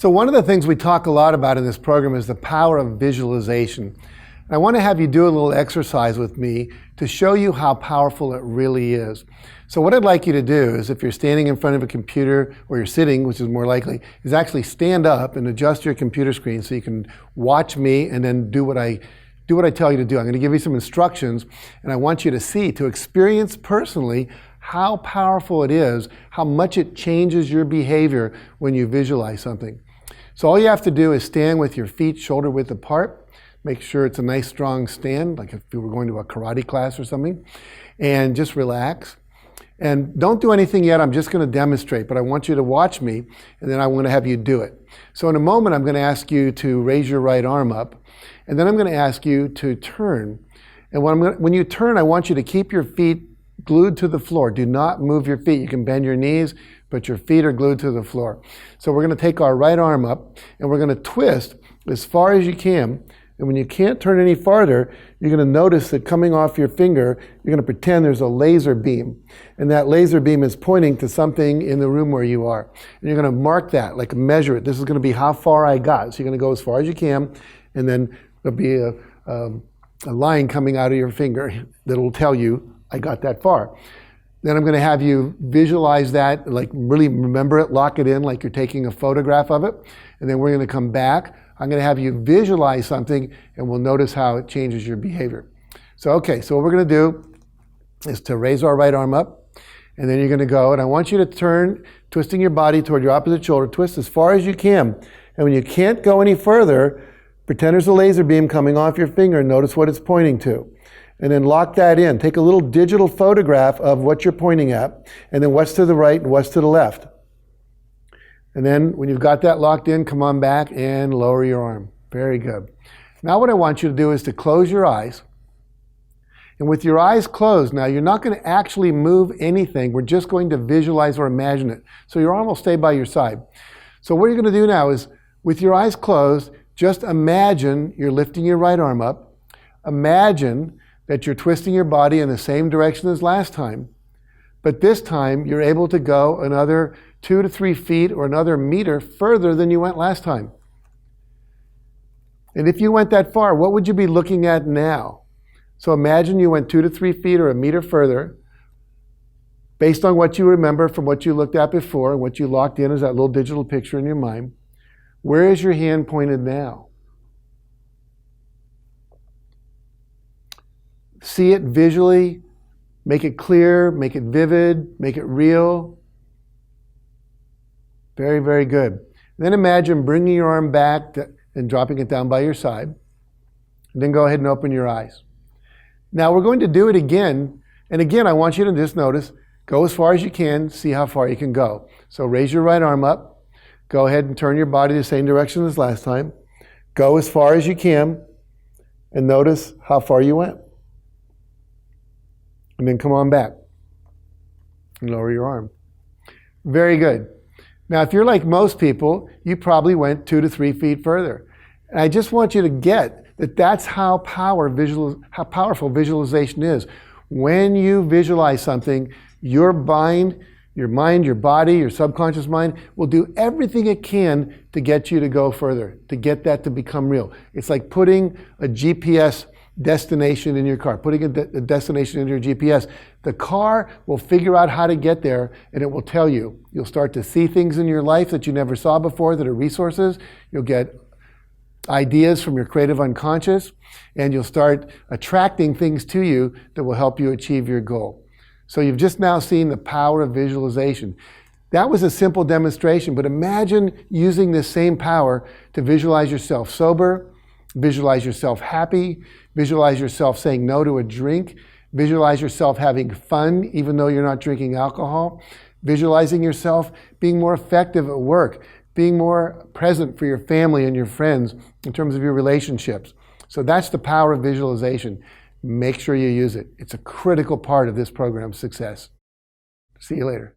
So one of the things we talk a lot about in this program is the power of visualization. I want to have you do a little exercise with me to show you how powerful it really is. So what I'd like you to do is, if you're standing in front of a computer, or you're sitting, which is more likely, is actually stand up and adjust your computer screen so you can watch me and then do what I tell you to do. I'm going to give you some instructions, and I want you to see, to experience personally how powerful it is, how much it changes your behavior when you visualize something. So all you have to do is stand with your feet shoulder width apart. Make sure it's a nice strong stand, like if you were going to a karate class or something, and just relax. And don't do anything yet. I'm just going to demonstrate, but I want you to watch me, and then I want to have you do it. So in a moment, I'm going to ask you to raise your right arm up, and then I'm going to ask you to turn. And when you turn, I want you to keep your feet glued to the floor. Do not move your feet. You can bend your knees, but your feet are glued to the floor. So we're going to take our right arm up, and we're going to twist as far as you can. And when you can't turn any farther, you're going to notice that coming off your finger, you're going to pretend there's a laser beam. And that laser beam is pointing to something in the room where you are. And you're going to mark that, like measure it. This is going to be how far I got. So you're going to go as far as you can, and then there'll be a line coming out of your finger that will tell you, I got that far. Then I'm going to have you visualize that, like really remember it, lock it in like you're taking a photograph of it. And then we're going to come back. I'm going to have you visualize something, and we'll notice how it changes your behavior. So, okay, so what we're going to do is to raise our right arm up, and then you're going to go, and I want you to turn, twisting your body toward your opposite shoulder, twist as far as you can. And when you can't go any further, pretend there's a laser beam coming off your finger, and notice what it's pointing to. And then lock that in. Take a little digital photograph of what you're pointing at, and then what's to the right and what's to the left. And then when you've got that locked in, come on back and lower your arm. Very good. Now what I want you to do is to close your eyes. And with your eyes closed, now you're not going to actually move anything. We're just going to visualize or imagine it. So your arm will stay by your side. So what you're going to do now is, with your eyes closed, just imagine you're lifting your right arm up. Imagine that you're twisting your body in the same direction as last time. But this time, you're able to go another 2 to 3 feet or another meter further than you went last time. And if you went that far, what would you be looking at now? So imagine you went 2 to 3 feet or a meter further, based on what you remember from what you looked at before and what you locked in as that little digital picture in your mind. Where is your hand pointed now? See it visually. Make it clear, make it vivid, make it real. Very, very good. And then imagine bringing your arm back and dropping it down by your side. And then go ahead and open your eyes. Now we're going to do it again. And again, I want you to just notice, go as far as you can, see how far you can go. So raise your right arm up. Go ahead and turn your body the same direction as last time. Go as far as you can, and notice how far you went. And then come on back and lower your arm. Very good. Now, if you're like most people, you probably went 2 to 3 feet further. And I just want you to get that that's how powerful visualization is. When you visualize something, your mind, your body, your subconscious mind will do everything it can to get you to go further, to get that to become real. It's like putting a GPS destination in your car, putting a destination into your GPS. The car will figure out how to get there, and it will tell you. You'll start to see things in your life that you never saw before that are resources. You'll get ideas from your creative unconscious, and you'll start attracting things to you that will help you achieve your goal. So you've just now seen the power of visualization. That was a simple demonstration, but imagine using this same power to visualize yourself sober, visualize yourself happy, visualize yourself saying no to a drink, visualize yourself having fun even though you're not drinking alcohol, visualizing yourself being more effective at work, being more present for your family and your friends in terms of your relationships. So that's the power of visualization. Make sure you use it. It's a critical part of this program's success. See you later.